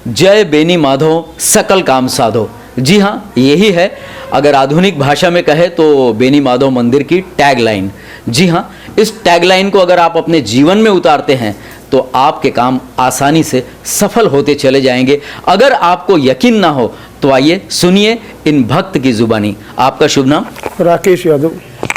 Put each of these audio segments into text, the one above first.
जय बेनी माधो सकल काम साधो। जी हाँ, यही है अगर आधुनिक भाषा में कहे तो बेनी माधव मंदिर की टैगलाइन। जी हाँ, इस टैगलाइन को अगर आप अपने जीवन में उतारते हैं तो आपके काम आसानी से सफल होते चले जाएंगे। अगर आपको यकीन ना हो तो आइए सुनिए इन भक्त की जुबानी। आपका शुभ नाम? राकेश यादव।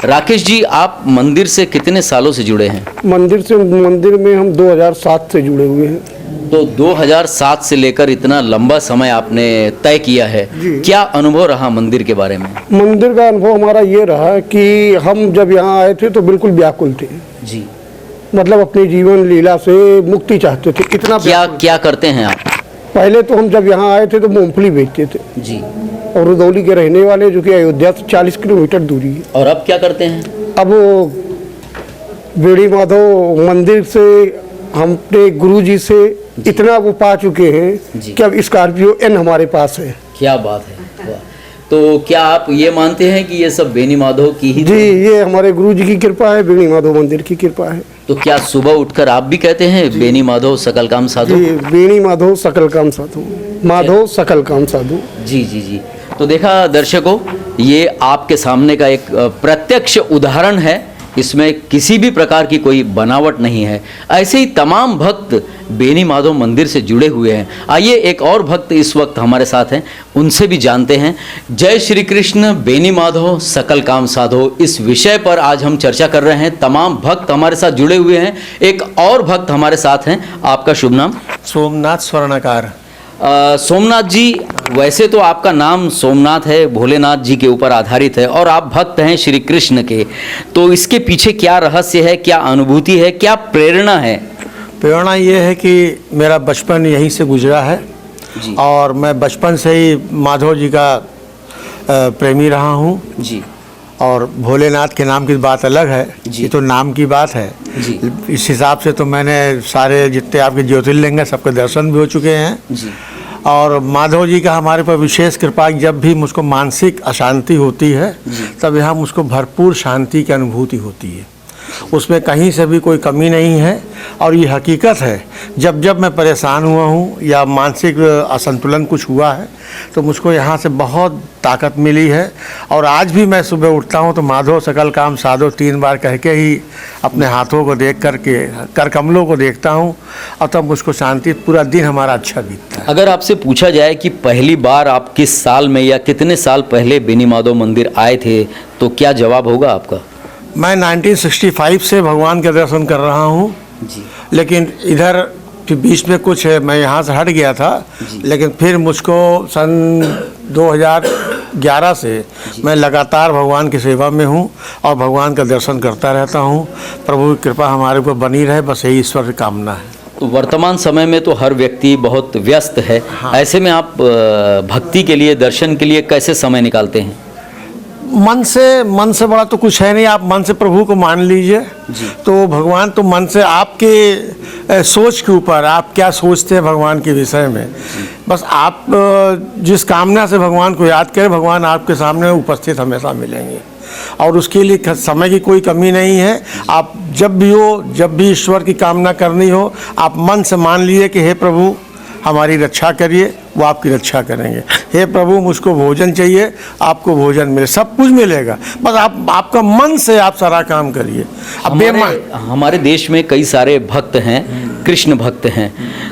राकेश जी, आप मंदिर से कितने सालों से जुड़े हैं? मंदिर में हम 2007 से जुड़े हुए हैं। तो 2007 से लेकर इतना लंबा समय आपने तय किया है, क्या अनुभव रहा मंदिर के बारे में? मंदिर का अनुभव हमारा ये रहा कि हम जब यहाँ आए थे तो बिल्कुल व्याकुल थे जी। मतलब अपनी जीवन लीला से मुक्ति चाहते थे। इतना क्या करते हैं आप? पहले तो हम जब यहाँ आए थे तो मूंगफली बेचते थे जी, और रुदौली के रहने वाले, जो कि अयोध्या से 40 किलोमीटर दूरी है। और अब क्या करते हैं? अब बेनी माधव मंदिर से हमने गुरुजी से इतना वो पा चुके हैं कि अब स्कॉर्पियो एन हमारे पास है। क्या बात है, वाह। तो क्या आप ये मानते हैं कि ये सब बेनी माधव की ही? जी, ये हमारे गुरुजी की कृपा है, बेनी माधव मंदिर की कृपा है। तो क्या सुबह उठकर आप भी कहते हैं बेनी माधव सकल काम साधो? जी, बेनी माधव सकल काम साधो, माधव सकल काम साधो। जी जी जी। तो देखा दर्शकों, ये आपके सामने का एक प्रत्यक्ष उदाहरण है, इसमें किसी भी प्रकार की कोई बनावट नहीं है। ऐसे ही तमाम भक्त बेनी माधव मंदिर से जुड़े हुए हैं। आइए एक और भक्त इस वक्त हमारे साथ हैं, उनसे भी जानते हैं। जय श्री कृष्ण, बेनी माधव सकल काम साधो, इस विषय पर आज हम चर्चा कर रहे हैं। तमाम भक्त हमारे साथ जुड़े हुए हैं। एक और भक्त हमारे साथ हैं, आपका शुभ नाम? सोमनाथ स्वर्णकार। सोमनाथ जी, वैसे तो आपका नाम सोमनाथ है, भोलेनाथ जी के ऊपर आधारित है, और आप भक्त हैं श्री कृष्ण के। तो इसके पीछे क्या रहस्य है, क्या अनुभूति है, क्या प्रेरणा है? प्रेरणा ये है कि मेरा बचपन यहीं से गुजरा है जी। और मैं बचपन से ही माधव जी का प्रेमी रहा हूँ जी। और भोलेनाथ के नाम की बात अलग है, ये तो नाम की बात है जी। इस हिसाब से तो मैंने सारे जितने आपके ज्योतिर्लिंग हैं सबके दर्शन भी हो चुके हैं जी। और माधव जी का हमारे पर विशेष कृपा, जब भी मुझको मानसिक अशांति होती है तब यहाँ मुझको भरपूर शांति की अनुभूति होती है। उसमें कहीं से भी कोई कमी नहीं है और ये हकीकत है। जब जब मैं परेशान हुआ हूँ या मानसिक असंतुलन कुछ हुआ है तो मुझको यहाँ से बहुत ताकत मिली है। और आज भी मैं सुबह उठता हूँ तो माधव सकल काम साधो 3 बार कह के ही अपने हाथों को देख करके कर कमलों को देखता हूँ और तब मुझको शांति, पूरा दिन हमारा अच्छा बीतता है। अगर आपसे पूछा जाए कि पहली बार आप किस साल में या कितने साल पहले बेनी माधव मंदिर आए थे तो क्या जवाब होगा आपका? मैं 1965 से भगवान के दर्शन कर रहा हूँ जी। लेकिन इधर के बीच में कुछ है, मैं यहाँ से हट गया था लेकिन फिर मुझको सन 2011 से मैं लगातार भगवान की सेवा में हूँ और भगवान का दर्शन करता रहता हूँ। प्रभु की कृपा हमारे ऊपर बनी रहे, बस यही ईश्वर की कामना है। तो वर्तमान समय में तो हर व्यक्ति बहुत व्यस्त है। हाँ। ऐसे में आप भक्ति के लिए, दर्शन के लिए कैसे समय निकालते हैं? मन से बड़ा तो कुछ है नहीं। आप मन से प्रभु को मान लीजिए तो भगवान तो मन से, आपके सोच के ऊपर आप क्या सोचते हैं भगवान के विषय में। बस आप जिस कामना से भगवान को याद करें, भगवान आपके सामने उपस्थित हमेशा मिलेंगे और उसके लिए समय की कोई कमी नहीं है। आप जब भी हो, जब भी ईश्वर की कामना करनी हो, आप मन से मान लीजिए कि हे प्रभु हमारी रक्षा करिए, वो आपकी रक्षा करेंगे। हे प्रभु मुझको भोजन चाहिए, आपको भोजन मिले, सब कुछ मिलेगा। बस आपका मन से आप सारा काम करिए। अब हमारे देश में कई सारे भक्त हैं, कृष्ण भक्त हैं,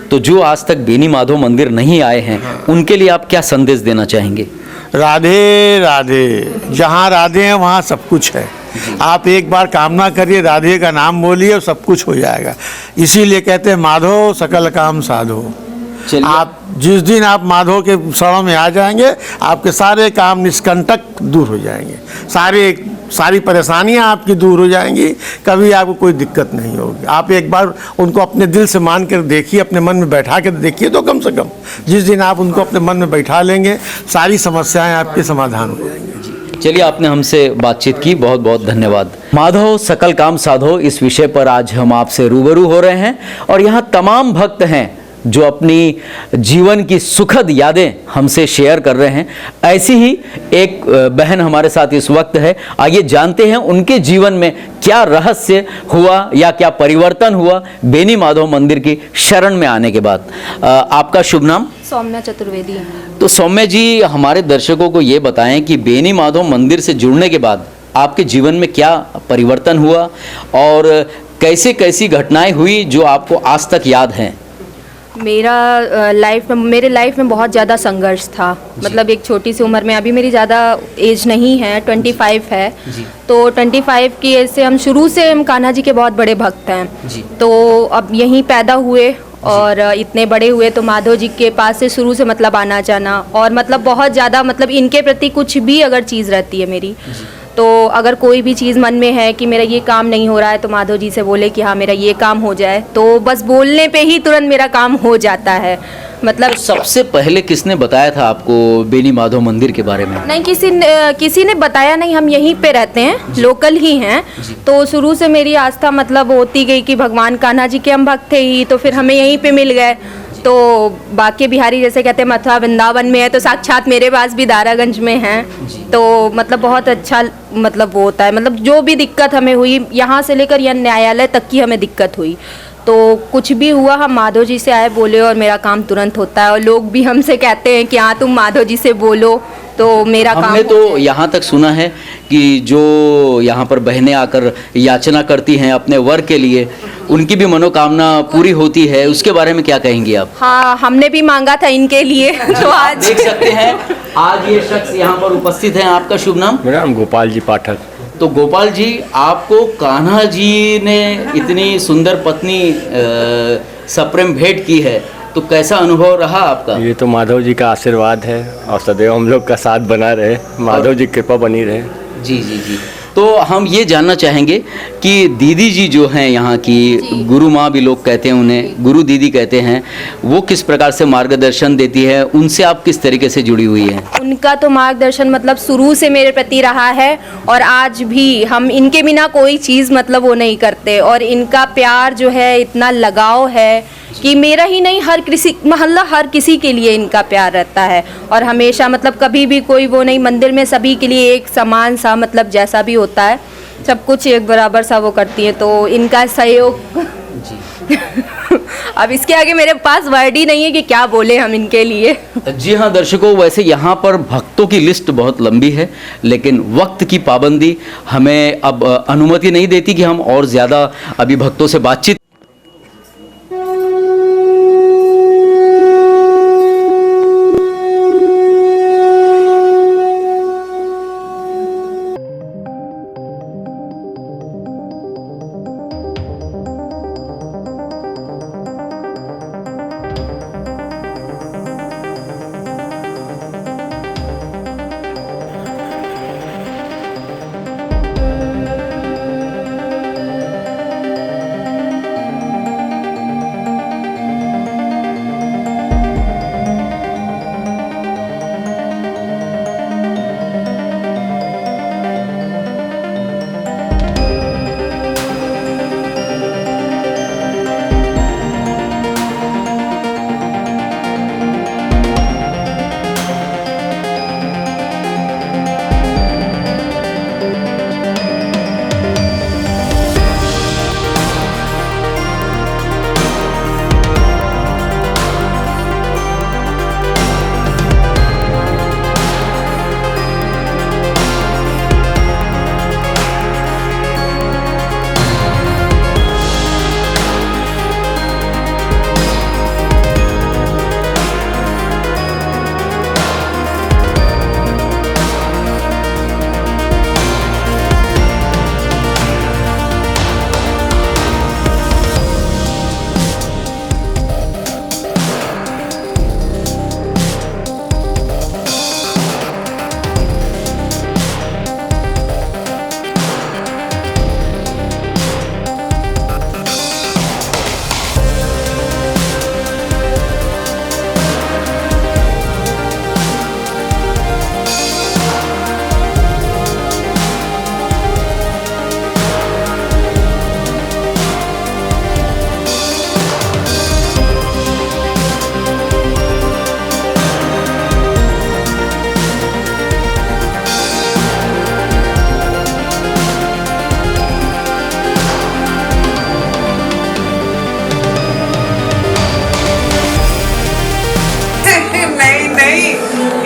तो जो आज तक बेनी माधव मंदिर नहीं आए हैं उनके लिए आप क्या संदेश देना चाहेंगे? राधे राधे, जहाँ राधे हैं वहाँ सब कुछ है। आप एक बार कामना करिए, राधे का नाम बोलिए और सब कुछ हो जाएगा। इसीलिए कहते हैं माधव सकल काम साधो। आप जिस दिन आप माधव के शरण में आ जाएंगे आपके सारे काम निष्कंटक दूर हो जाएंगे, सारी परेशानियां आपकी दूर हो जाएंगी, कभी आपको कोई दिक्कत नहीं होगी। आप एक बार उनको अपने दिल से मान कर देखिए, अपने मन में बैठा कर देखिए, तो कम से कम जिस दिन आप उनको अपने मन में बैठा लेंगे सारी समस्याएं आपके समाधान हो जाएंगी। चलिए, आपने हमसे बातचीत की, बहुत बहुत धन्यवाद। माधव सकल काम साधो, इस विषय पर आज हम आपसे रूबरू हो रहे हैं और यहाँ तमाम भक्त हैं जो अपनी जीवन की सुखद यादें हमसे शेयर कर रहे हैं। ऐसी ही एक बहन हमारे साथ इस वक्त है। आइए जानते हैं उनके जीवन में क्या रहस्य हुआ या क्या परिवर्तन हुआ बेनी माधव मंदिर की शरण में आने के बाद। आपका शुभ नाम? सौम्या चतुर्वेदी। तो सौम्य जी, हमारे दर्शकों को ये बताएं कि बेनी माधव मंदिर से जुड़ने के बाद आपके जीवन में क्या परिवर्तन हुआ और कैसे कैसी घटनाएं हुई जो आपको आज तक याद हैं? मेरे लाइफ में बहुत ज़्यादा संघर्ष था। मतलब एक छोटी सी उम्र में, अभी मेरी ज़्यादा एज नहीं है, 25 है। तो 25 की एज से हम कान्हा जी के बहुत बड़े भक्त हैं। तो अब यहीं पैदा हुए और इतने बड़े हुए, तो माधव जी के पास से शुरू से मतलब आना जाना, और मतलब बहुत ज़्यादा मतलब इनके प्रति कुछ भी अगर चीज़ रहती है मेरी, तो अगर कोई भी चीज़ मन में है कि मेरा ये काम नहीं हो रहा है, तो माधव जी से बोले कि हाँ मेरा ये काम हो जाए, तो बस बोलने पे ही तुरंत मेरा काम हो जाता है। मतलब तो सबसे पहले किसने बताया था आपको बेनी माधव मंदिर के बारे में? नहीं, किसी ने बताया नहीं। हम यहीं पे रहते हैं, लोकल ही हैं। तो शुरू से मेरी आस्था मतलब होती गई कि भगवान कान्हा जी के हम भक्त थे ही, तो फिर हमें यहीं पे मिल गए। तो बाकी बिहारी जैसे कहते हैं मथुरा वृंदावन में है, तो साक्षात मेरे पास भी दारागंज में हैं। तो मतलब बहुत अच्छा मतलब वो होता है, मतलब जो भी दिक्कत हमें हुई यहाँ से लेकर यहाँ न्यायालय तक की हमें दिक्कत हुई, तो कुछ भी हुआ हम माधव जी से आए बोले और मेरा काम तुरंत होता है। और लोग भी हमसे कहते हैं कि हाँ तुम माधव जी से बोलो तो मेरा काम हमने तो यहाँ तक सुना है कि जो यहाँ पर बहनें आकर याचना करती हैं अपने वर के लिए, उनकी भी मनोकामना पूरी होती है। उसके बारे में क्या कहेंगी आप? हाँ, हमने भी मांगा था इनके लिए। तो आज देख सकते हैं आज ये शख्स यहाँ पर उपस्थित हैं। आपका शुभ नाम? मेरा नाम गोपाल जी पाठक। तो गोपाल जी, आपको कान्हा जी ने इतनी सुंदर पत्नी सप्रेम भेंट की है, तो कैसा अनुभव रहा आपका? ये तो माधव जी का आशीर्वाद है और सदैव हम लोग का साथ बना रहे, माधव जी की कृपा बनी रहे। जी जी जी। तो हम ये जानना चाहेंगे कि दीदी जी जो हैं यहाँ की, गुरु माँ भी लोग कहते हैं उन्हें, गुरु दीदी कहते हैं, वो किस प्रकार से मार्गदर्शन देती है, उनसे आप किस तरीके से जुड़ी हुई हैं? उनका तो मार्गदर्शन मतलब शुरू से मेरे प्रति रहा है, और आज भी हम इनके बिना कोई चीज़ मतलब वो नहीं करते। और इनका प्यार जो है, इतना लगाव है कि मेरा ही नहीं, हर किसी के लिए इनका प्यार रहता है। और हमेशा मतलब कभी भी कोई वो नहीं, मंदिर में सभी के लिए एक समान सा मतलब जैसा भी होता है, सब कुछ एक बराबर सा वो करती है। तो इनका सहयोग अब इसके आगे मेरे पास वर्ड ही नहीं है कि क्या बोले हम इनके लिए। जी हाँ दर्शकों, वैसे यहाँ पर भक्तों की लिस्ट बहुत लंबी है, लेकिन वक्त की पाबंदी हमें अब अनुमति नहीं देती कि हम और ज़्यादा अभी भक्तों से बातचीत।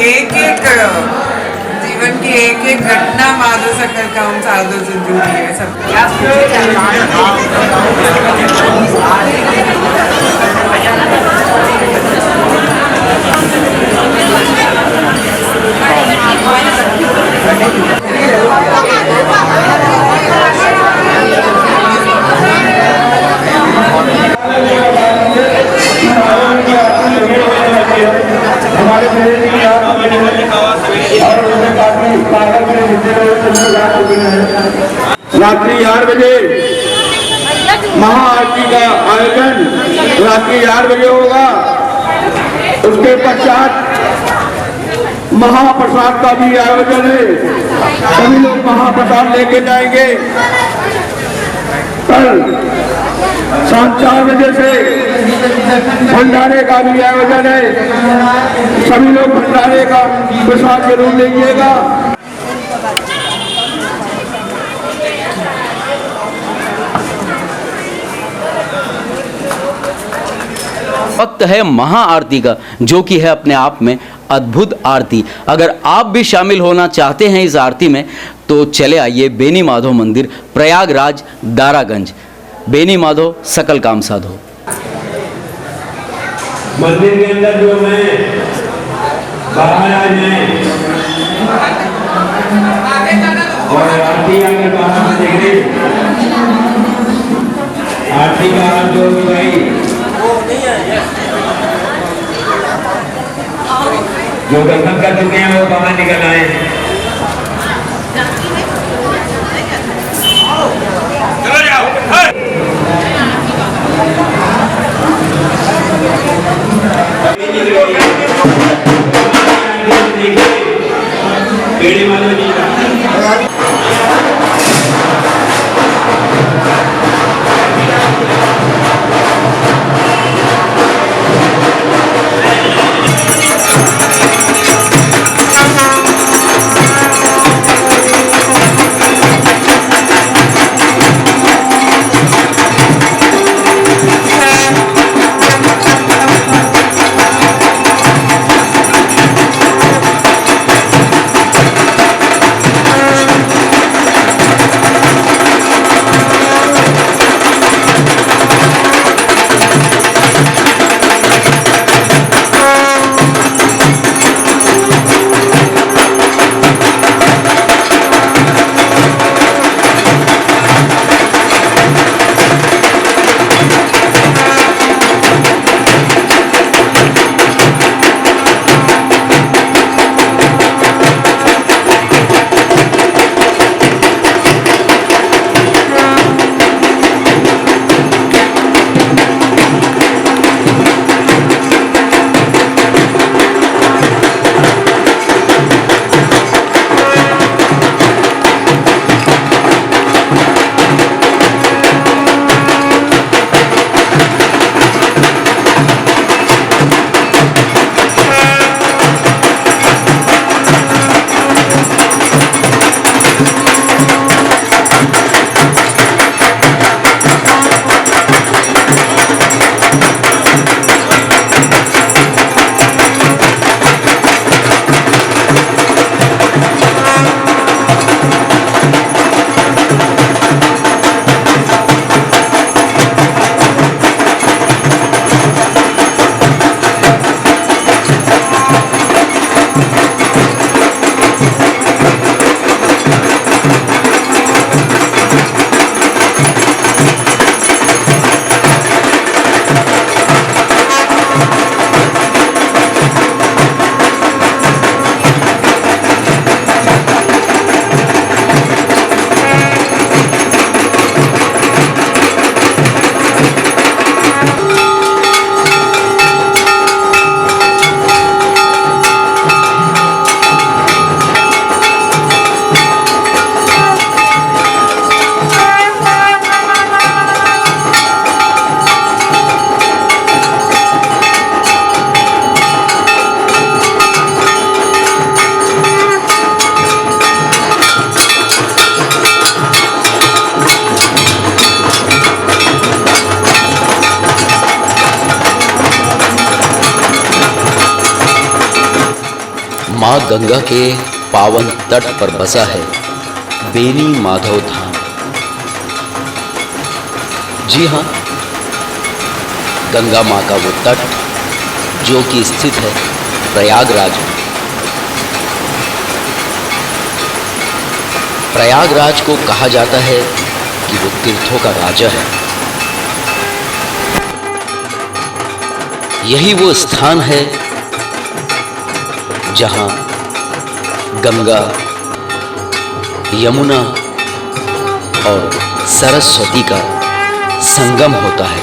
एक एक जीवन की एक एक घटना माधव सकल का उन साधु से जुड़ी है सब। रात्रि 8 बजे महाआरती का आयोजन रात्रि 8 बजे होगा। उसके पश्चात महाप्रसाद का भी आयोजन है। सभी लोग महाप्रसाद लेके जाएंगे। कल शाम 4 बजे से भंडारे का भी आयोजन है। सभी लोग भंडारे का प्रसाद जरूर लीजिएगा। वक्त है महाआरती का, जो कि है अपने आप में अद्भुत आरती। अगर आप भी शामिल होना चाहते हैं इस आरती में तो चले आइए बेनी माधव मंदिर, प्रयागराज, दारागंज। बेनी माधव सकल काम साधो। मंदिर के अंदर जो मैं महाराज हैं और आरती अगर बाहर से देख रहे आरती का हाथ जो भी भाई जो दर्शन कर चुके हैं वो बाहर निकल आए। चलो जाओ। बेड़ी माधव जी का माँ गंगा के पावन तट पर बसा है बेनी माधव धाम। जी हाँ, गंगा माँ का वो तट जो कि स्थित है प्रयागराज में। प्रयागराज को कहा जाता है कि वो तीर्थों का राजा है। यही वो स्थान है जहां गंगा, यमुना और सरस्वती का संगम होता है।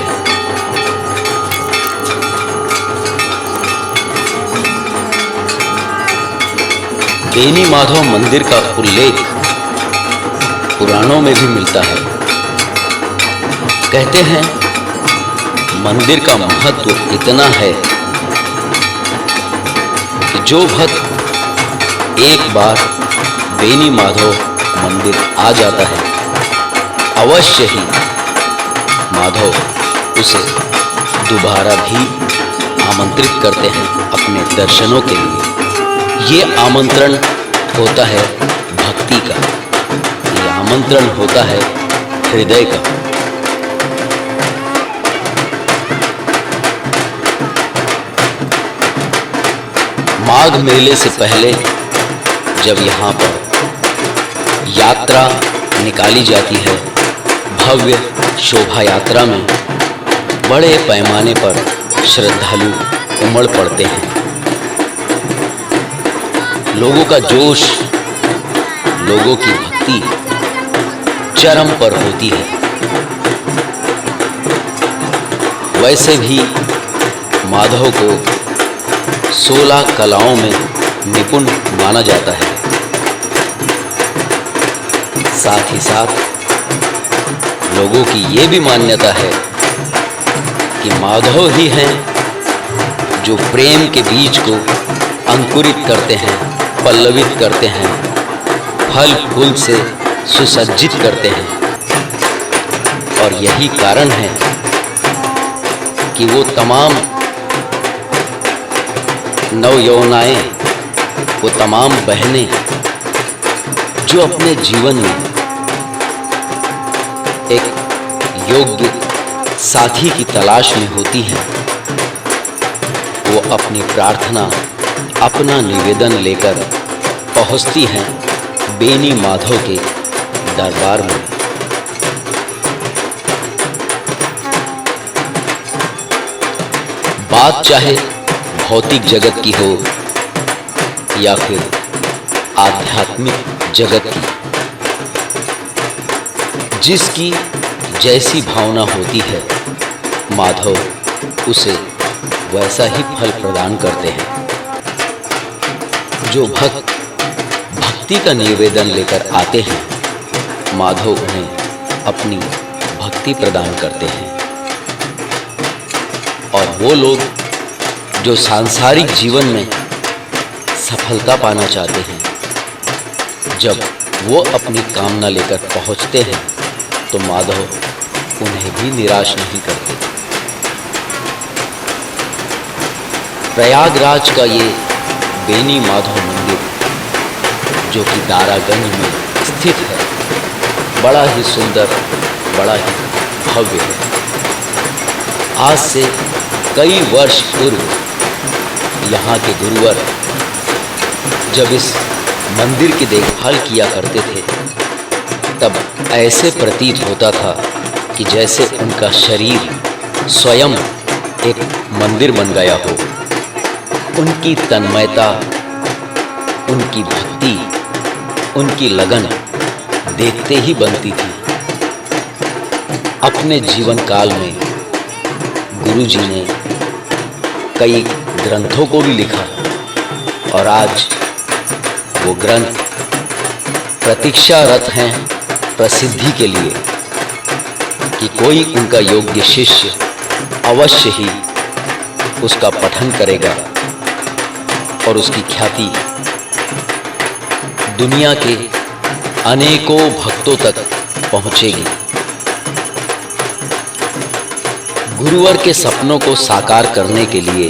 बेनी माधव मंदिर का उल्लेख पुराणों में भी मिलता है। कहते हैं मंदिर का महत्व इतना है कि जो भक्त एक बार बेनी माधव मंदिर आ जाता है, अवश्य ही माधव उसे दोबारा भी आमंत्रित करते हैं अपने दर्शनों के लिए। ये आमंत्रण होता है भक्ति का, ये आमंत्रण होता है हृदय का। माघ मेले से पहले जब यहाँ पर यात्रा निकाली जाती है, भव्य शोभा यात्रा में बड़े पैमाने पर श्रद्धालु उमड़ पड़ते हैं। लोगों का जोश, लोगों की भक्ति चरम पर होती है। वैसे भी माधव को 16 कलाओं में निपुण माना जाता है। साथ ही साथ लोगों की ये भी मान्यता है कि माधव ही हैं जो प्रेम के बीज को अंकुरित करते हैं, पल्लवित करते हैं, फल फूल से सुसज्जित करते हैं। और यही कारण है कि वो तमाम नवयौवनाएं, वो तमाम बहनें जो अपने जीवन में एक योग्य साथी की तलाश में होती हैं, वो अपनी प्रार्थना, अपना निवेदन लेकर पहुंचती हैं बेनी माधव के दरबार में। बात चाहे भौतिक जगत की हो या फिर आध्यात्मिक जगत की, जिसकी जैसी भावना होती है माधव उसे वैसा ही फल प्रदान करते हैं। जो भक्त भक्ति का निवेदन लेकर आते हैं, माधव उन्हें अपनी भक्ति प्रदान करते हैं। और वो लोग जो सांसारिक जीवन में सफलता पाना चाहते हैं, जब वो अपनी कामना लेकर पहुंचते हैं तो माधव उन्हें भी निराश नहीं करते। प्रयागराज का ये बेनी माधव मंदिर जो कि दारागंज में स्थित है, बड़ा ही सुंदर, बड़ा ही भव्य है। आज से कई वर्ष पूर्व यहाँ के गुरुवर जब इस मंदिर की देखभाल किया करते थे, तब ऐसे प्रतीत होता था कि जैसे उनका शरीर स्वयं एक मंदिर बन गया हो। उनकी तन्मयता, उनकी भक्ति, उनकी लगन देखते ही बनती थी। अपने जीवन काल में गुरुजी ने कई ग्रंथों को भी लिखा और आज वो ग्रंथ प्रतीक्षारत हैं प्रसिद्धि के लिए कि कोई उनका योग्य शिष्य अवश्य ही उसका पठन करेगा और उसकी ख्याति दुनिया के अनेकों भक्तों तक पहुंचेगी। गुरुवर के सपनों को साकार करने के लिए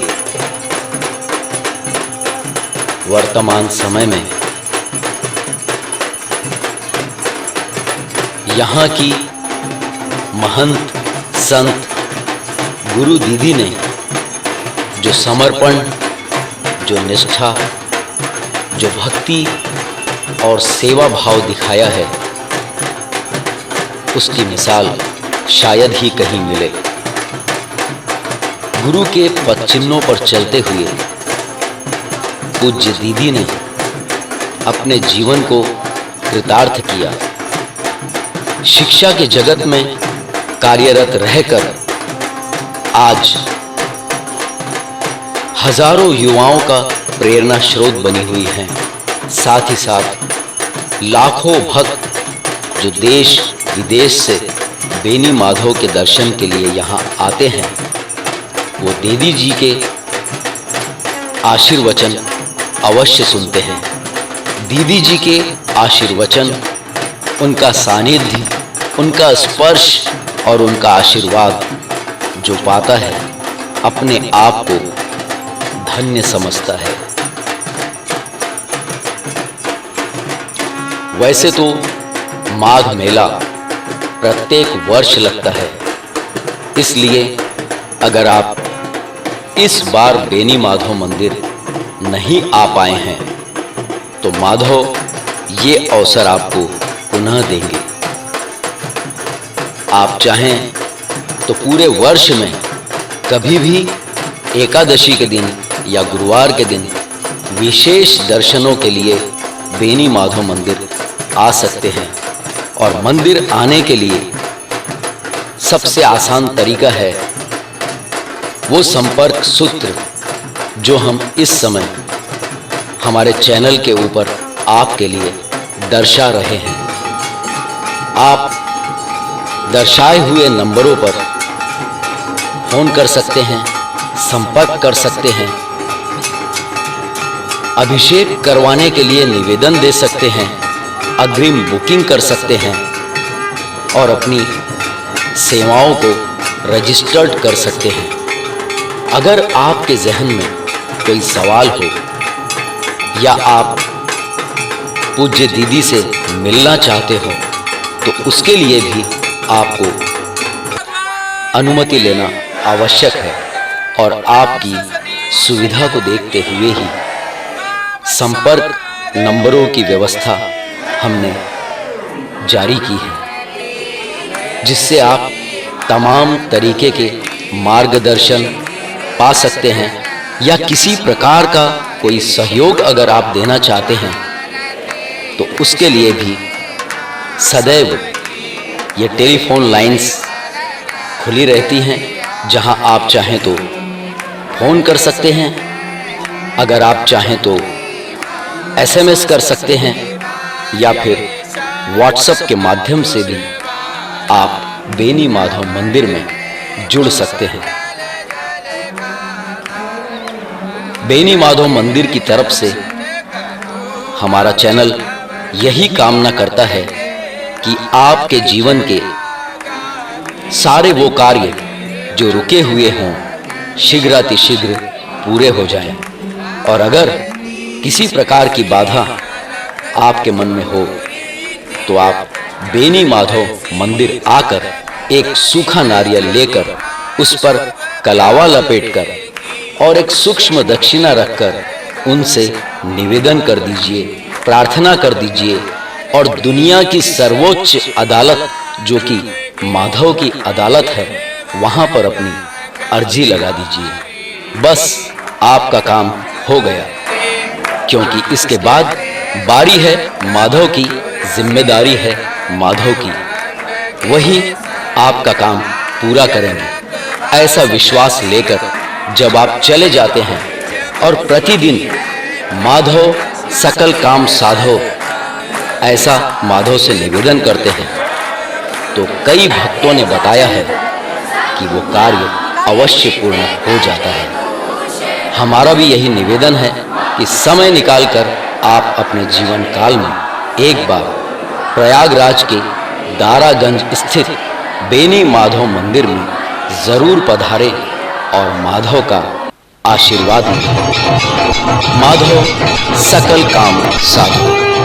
वर्तमान समय में यहाँ की महंत संत गुरु दीदी ने जो समर्पण, जो निष्ठा, जो भक्ति और सेवा भाव दिखाया है, उसकी मिसाल शायद ही कहीं मिले। गुरु के पद चिन्हों पर चलते हुए पूज्य दीदी ने अपने जीवन को कृतार्थ किया। शिक्षा के जगत में कार्यरत रहकर आज हजारों युवाओं का प्रेरणा स्रोत बनी हुई हैं। साथ ही साथ लाखों भक्त जो देश विदेश से बेनी माधव के दर्शन के लिए यहाँ आते हैं, वो दीदी जी के आशीर्वचन अवश्य सुनते हैं। दीदी जी के आशीर्वचन, उनका सानिध्य, उनका स्पर्श और उनका आशीर्वाद जो पाता है, अपने आप को धन्य समझता है। वैसे तो माघ मेला प्रत्येक वर्ष लगता है, इसलिए अगर आप इस बार बेनी माधव मंदिर नहीं आ पाए हैं तो माधव ये अवसर आपको पुनः देंगे। आप चाहें तो पूरे वर्ष में कभी भी एकादशी के दिन या गुरुवार के दिन विशेष दर्शनों के लिए बेनी माधव मंदिर आ सकते हैं। और मंदिर आने के लिए सबसे आसान तरीका है वो संपर्क सूत्र जो हम इस समय हमारे चैनल के ऊपर आपके लिए दर्शा रहे हैं। आप दर्शाए हुए नंबरों पर फोन कर सकते हैं, संपर्क कर सकते हैं, अभिषेक करवाने के लिए निवेदन दे सकते हैं, अग्रिम बुकिंग कर सकते हैं और अपनी सेवाओं को रजिस्टर्ड कर सकते हैं। अगर आपके जहन में कोई सवाल हो या आप पूज्य दीदी से मिलना चाहते हो तो उसके लिए भी आपको अनुमति लेना आवश्यक है और आपकी सुविधा को देखते हुए ही संपर्क नंबरों की व्यवस्था हमने जारी की है, जिससे आप तमाम तरीके के मार्गदर्शन पा सकते हैं या किसी प्रकार का कोई सहयोग अगर आप देना चाहते हैं तो उसके लिए भी सदैव ये टेलीफोन लाइंस खुली रहती हैं, जहां आप चाहें तो फ़ोन कर सकते हैं, अगर आप चाहें तो SMS कर सकते हैं या फिर WhatsApp के माध्यम से भी आप बेनी माधव मंदिर में जुड़ सकते हैं। बेनी माधव मंदिर की तरफ से हमारा चैनल यही कामना करता है कि आपके जीवन के सारे वो कार्य जो रुके हुए हों शीघ्रातिशीघ्र पूरे हो जाएं। और अगर किसी प्रकार की बाधा आपके मन में हो तो आप बेनी माधव मंदिर आकर एक सूखा नारियल लेकर उस पर कलावा लपेटकर और एक सूक्ष्म दक्षिणा रखकर उनसे निवेदन कर दीजिए, प्रार्थना कर दीजिए और दुनिया की सर्वोच्च अदालत जो कि माधव की अदालत है, वहां पर अपनी अर्जी लगा दीजिए। बस आपका काम हो गया, क्योंकि इसके बाद बारी है माधव की, जिम्मेदारी है माधव की, वही आपका काम पूरा करेंगे। ऐसा विश्वास लेकर जब आप चले जाते हैं और प्रतिदिन माधव सकल काम साधो ऐसा माधव से निवेदन करते हैं तो कई भक्तों ने बताया है कि वो कार्य अवश्य पूर्ण हो जाता है। हमारा भी यही निवेदन है कि समय निकालकर आप अपने जीवन काल में एक बार प्रयागराज के दारागंज स्थित बेनी माधव मंदिर में जरूर पधारें और माधव का आशीर्वाद मिले। माधव सकल काम साधु।